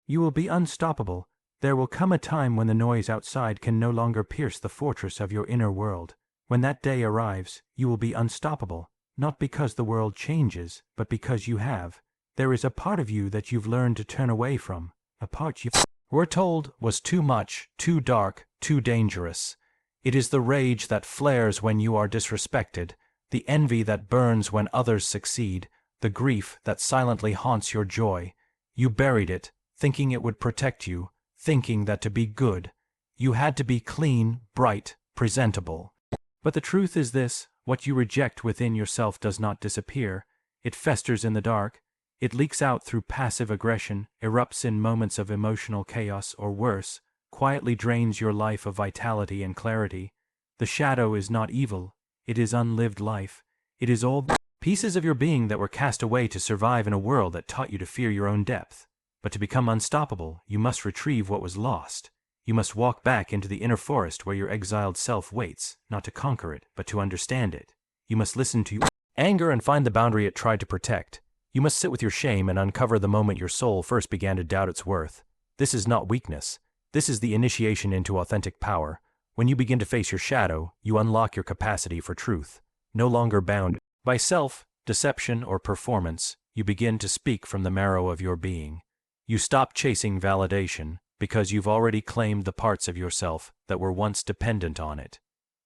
You will be unstoppable. There will come a time when the noise outside can no longer pierce the fortress of your inner world. When that day arrives, you will be unstoppable, not because the world changes, but because you have. There is a part of you that you've learned to turn away from, a part you were told was too much, too dark, too dangerous. It is the rage that flares when you are disrespected, the envy that burns when others succeed, the grief that silently haunts your joy. You buried it, thinking it would protect you, thinking that to be good, you had to be clean, bright, presentable. But the truth is this: what you reject within yourself does not disappear. It festers in the dark. It leaks out through passive aggression, erupts in moments of emotional chaos, or worse, quietly drains your life of vitality and clarity. The shadow is not evil. It is unlived life. It is all pieces of your being that were cast away to survive in a world that taught you to fear your own depth. But to become unstoppable, you must retrieve what was lost. You must walk back into the inner forest where your exiled self waits, not to conquer it, but to understand it. You must listen to your anger and find the boundary it tried to protect. You must sit with your shame and uncover the moment your soul first began to doubt its worth. This is not weakness. This is the initiation into authentic power. When you begin to face your shadow, you unlock your capacity for truth. No longer bound by self, deception, or performance, you begin to speak from the marrow of your being. You stop chasing validation, because you've already claimed the parts of yourself that were once dependent on it.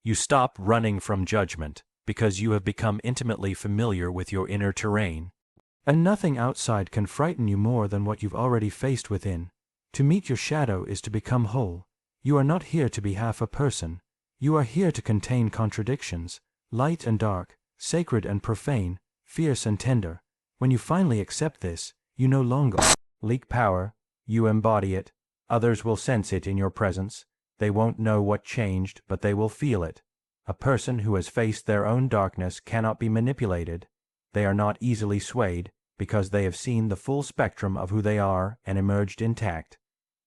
You stop running from judgment, because you have become intimately familiar with your inner terrain. And nothing outside can frighten you more than what you've already faced within. To meet your shadow is to become whole. You are not here to be half a person. You are here to contain contradictions, light and dark, sacred and profane, fierce and tender. When you finally accept this, you no longer leak power. You embody it. Others will sense it in your presence. They won't know what changed, but they will feel it. A person who has faced their own darkness cannot be manipulated. They are not easily swayed, because they have seen the full spectrum of who they are and emerged intact.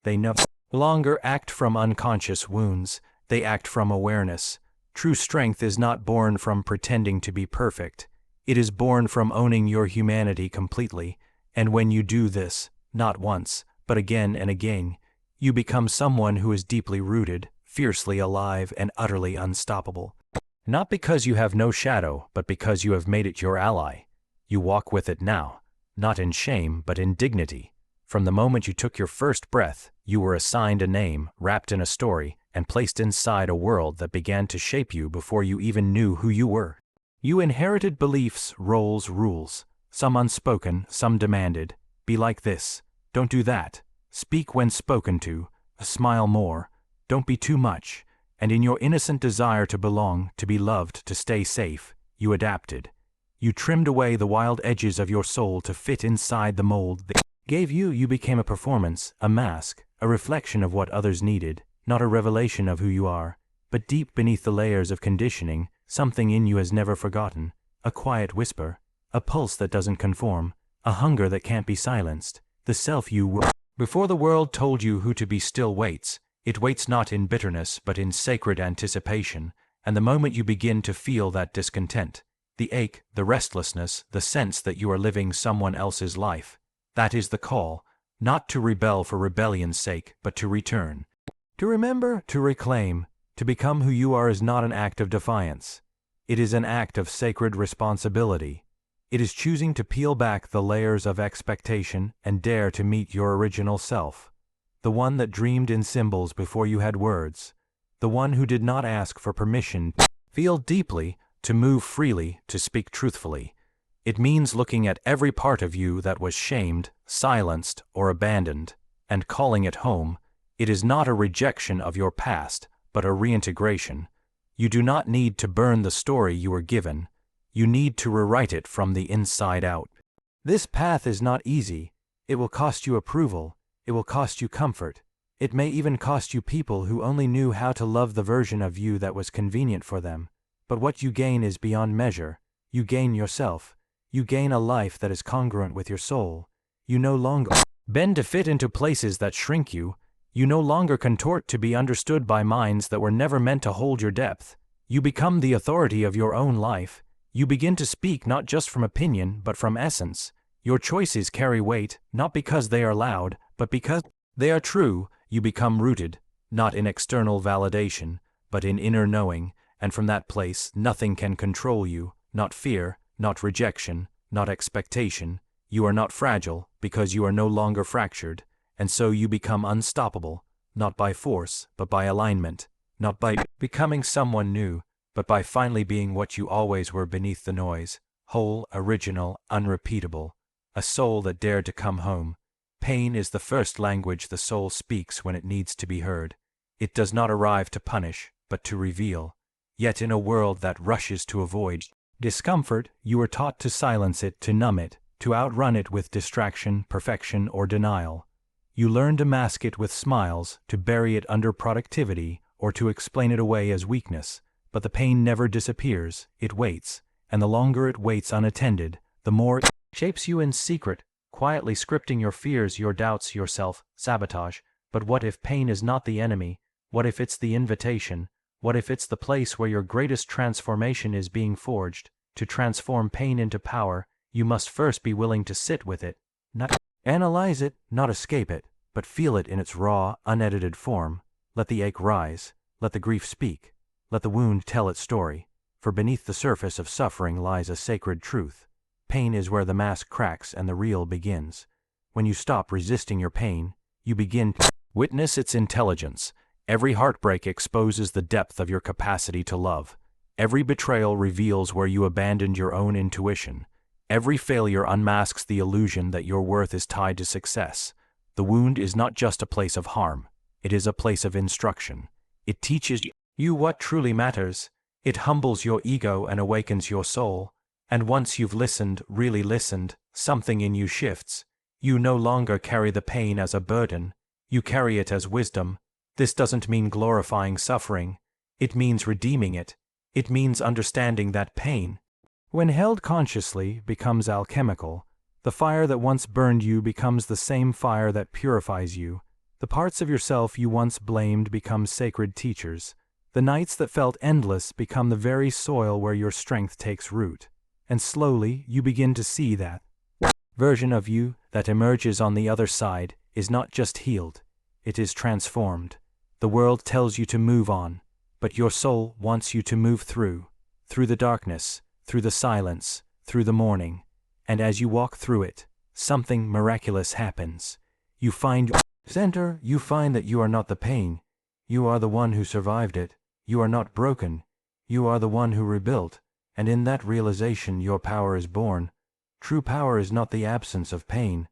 They no longer act from unconscious wounds. They act from awareness. True strength is not born from pretending to be perfect. It is born from owning your humanity completely. And when you do this, not once, but again and again, you become someone who is deeply rooted, fiercely alive, and utterly unstoppable. Not because you have no shadow, but because you have made it your ally. You walk with it now, not in shame, but in dignity. From the moment you took your first breath, you were assigned a name, wrapped in a story, and placed inside a world that began to shape you before you even knew who you were. You inherited beliefs, roles, rules, some unspoken, some demanded. Be like this. Don't do that. Speak when spoken to. Smile more. Don't be too much. And in your innocent desire to belong, to be loved, to stay safe, you adapted. You trimmed away the wild edges of your soul to fit inside the mold that gave you. You became a performance, a mask, a reflection of what others needed, not a revelation of who you are. But deep beneath the layers of conditioning, something in you has never forgotten, a quiet whisper, a pulse that doesn't conform, a hunger that can't be silenced. The self you were before the world told you who to be still waits. It waits not in bitterness, but in sacred anticipation. And the moment you begin to feel that discontent, the ache, the restlessness, the sense that you are living someone else's life, that is the call, not to rebel for rebellion's sake, but to return. To remember, to reclaim, to become who you are is not an act of defiance. It is an act of sacred responsibility. It is choosing to peel back the layers of expectation and dare to meet your original self, the one that dreamed in symbols before you had words, the one who did not ask for permission to feel deeply, to move freely, to speak truthfully. It means looking at every part of you that was shamed, silenced, or abandoned, and calling it home. It is not a rejection of your past, but a reintegration. You do not need to burn the story you were given. You need to rewrite it from the inside out. This path is not easy. It will cost you approval. It will cost you comfort. It may even cost you people who only knew how to love the version of you that was convenient for them. But what you gain is beyond measure. You gain yourself. You gain a life that is congruent with your soul. You no longer bend to fit into places that shrink you. You no longer contort to be understood by minds that were never meant to hold your depth. You become the authority of your own life. You begin to speak not just from opinion, but from essence. Your choices carry weight, not because they are loud, But because they are true, you become rooted, not in external validation, but in inner knowing, and from that place nothing can control you, not fear, not rejection, not expectation. You are not fragile, because you are no longer fractured, and so you become unstoppable, not by force, but by alignment, not by becoming someone new, but by finally being what you always were beneath the noise, whole, original, unrepeatable, a soul that dared to come home. Pain is the first language the soul speaks when it needs to be heard. It does not arrive to punish, but to reveal. Yet in a world that rushes to avoid discomfort, you are taught to silence it, to numb it, to outrun it with distraction, perfection, or denial. You learn to mask it with smiles, to bury it under productivity, or to explain it away as weakness. But the pain never disappears, it waits, and the longer it waits unattended, the more it shapes you in secret, quietly scripting your fears, your doubts, your self-sabotage. But what if pain is not the enemy? What if it's the invitation? What if it's the place where your greatest transformation is being forged? To transform pain into power, you must first be willing to sit with it, not analyze it, not escape it, but feel it in its raw, unedited form. Let the ache rise, let the grief speak, let the wound tell its story, for beneath the surface of suffering lies a sacred truth. Pain is where the mask cracks and the real begins. When you stop resisting your pain, you begin to witness its intelligence. Every heartbreak exposes the depth of your capacity to love. Every betrayal reveals where you abandoned your own intuition. Every failure unmasks the illusion that your worth is tied to success. The wound is not just a place of harm. It is a place of instruction. It teaches you what truly matters. It humbles your ego and awakens your soul. And once you've listened, really listened, something in you shifts. You no longer carry the pain as a burden. You carry it as wisdom. This doesn't mean glorifying suffering. It means redeeming it. It means understanding that pain, when held consciously, becomes alchemical. The fire that once burned you becomes the same fire that purifies you. The parts of yourself you once blamed become sacred teachers. The nights that felt endless become the very soil where your strength takes root. And slowly you begin to see that version of you that emerges on the other side is not just healed, it is transformed. The world tells you to move on, but your soul wants you to move through the darkness, through the silence, through the mourning. And as you walk through it, something miraculous happens. You find your center, you find that you are not the pain. You are the one who survived it. You are not broken. You are the one who rebuilt. And in that realization your power is born. True power is not the absence of pain.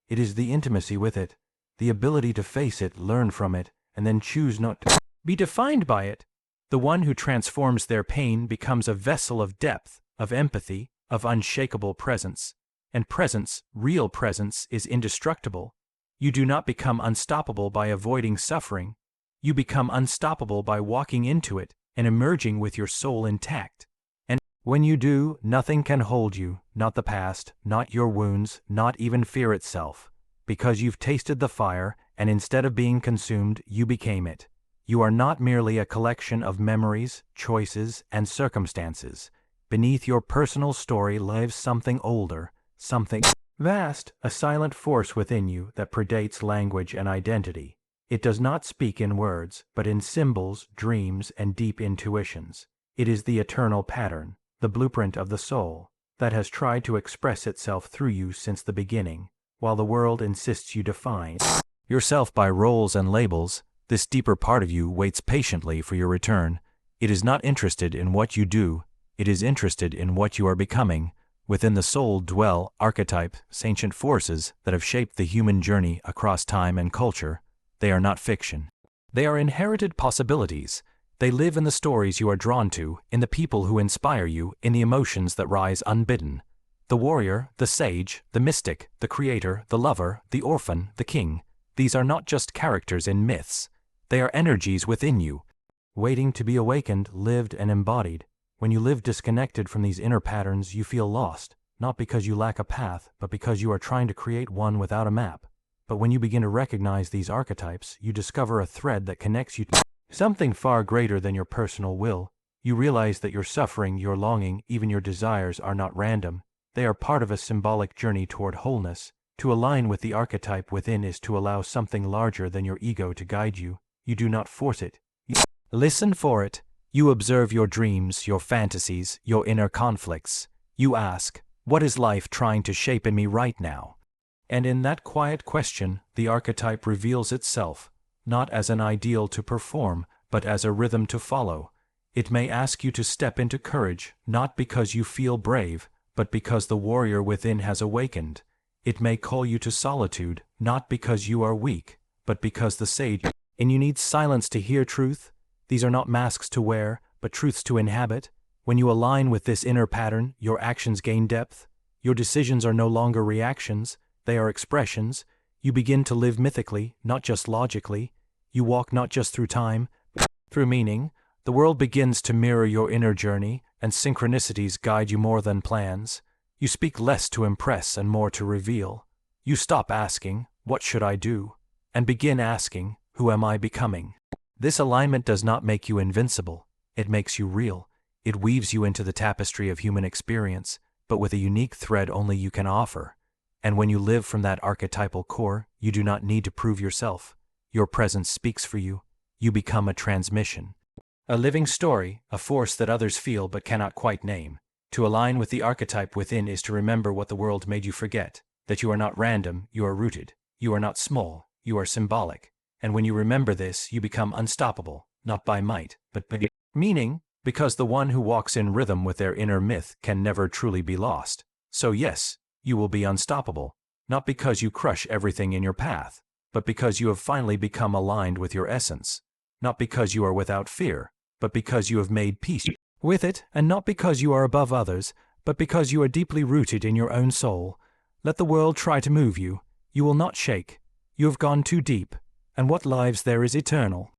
It is the intimacy with it, the ability to face it, learn from it, and then choose not to be defined by it. The one who transforms their pain becomes a vessel of depth, of empathy, of unshakable presence. And presence, real presence, is indestructible. You do not become unstoppable by avoiding suffering. You become unstoppable by walking into it and emerging with your soul intact. And when you do, nothing can hold you, not the past, not your wounds, not even fear itself. Because you've tasted the fire, and instead of being consumed, you became it. You are not merely a collection of memories, choices, and circumstances. Beneath your personal story lives something older, something vast, a silent force within you that predates language and identity. It does not speak in words, but in symbols, dreams, and deep intuitions. It is the eternal pattern, the blueprint of the soul, that has tried to express itself through you since the beginning. While the world insists you define yourself by roles and labels, this deeper part of you waits patiently for your return. It is not interested in what you do, it is interested in what you are becoming. Within the soul dwell archetypes, ancient forces that have shaped the human journey across time and culture. They are not fiction. They are inherited possibilities. They live in the stories you are drawn to, in the people who inspire you, in the emotions that rise unbidden. The warrior, the sage, the mystic, the creator, the lover, the orphan, the king. These are not just characters in myths. They are energies within you, waiting to be awakened, lived, and embodied. When you live disconnected from these inner patterns, you feel lost, not because you lack a path, but because you are trying to create one without a map. But when you begin to recognize these archetypes, you discover a thread that connects you to something far greater than your personal will. You realize that your suffering, your longing, even your desires are not random. They are part of a symbolic journey toward wholeness, To align with the archetype within is to allow something larger than your ego to guide you. You do not force it. You listen for it. You observe your dreams, your fantasies, your inner conflicts. You ask, what is life trying to shape in me right now? And in that quiet question, the archetype reveals itself, not as an ideal to perform, but as a rhythm to follow. It may ask you to step into courage, not because you feel brave, but because the warrior within has awakened. It may call you to solitude, not because you are weak, but because the sage and you need silence to hear truth. These are not masks to wear, but truths to inhabit. When you align with this inner pattern, your actions gain depth. Your decisions are no longer reactions, they are expressions. You begin to live mythically, not just logically. You walk not just through time, but through meaning. The world begins to mirror your inner journey, and synchronicities guide you more than plans. You speak less to impress and more to reveal. You stop asking, what should I do? And begin asking, who am I becoming? This alignment does not make you invincible. It makes you real. It weaves you into the tapestry of human experience, but with a unique thread only you can offer. And when you live from that archetypal core, you do not need to prove yourself. Your presence speaks for you. You become a transmission. A living story, a force that others feel but cannot quite name. To align with the archetype within is to remember what the world made you forget, that you are not random, you are rooted. You are not small, you are symbolic. And when you remember this, you become unstoppable, not by might, but by meaning, because the one who walks in rhythm with their inner myth can never truly be lost. So yes, you will be unstoppable, not because you crush everything in your path, but because you have finally become aligned with your essence. Not because you are without fear, but because you have made peace with it, and not because you are above others, but because you are deeply rooted in your own soul. Let the world try to move you. You will not shake. You have gone too deep, and what lives there is eternal.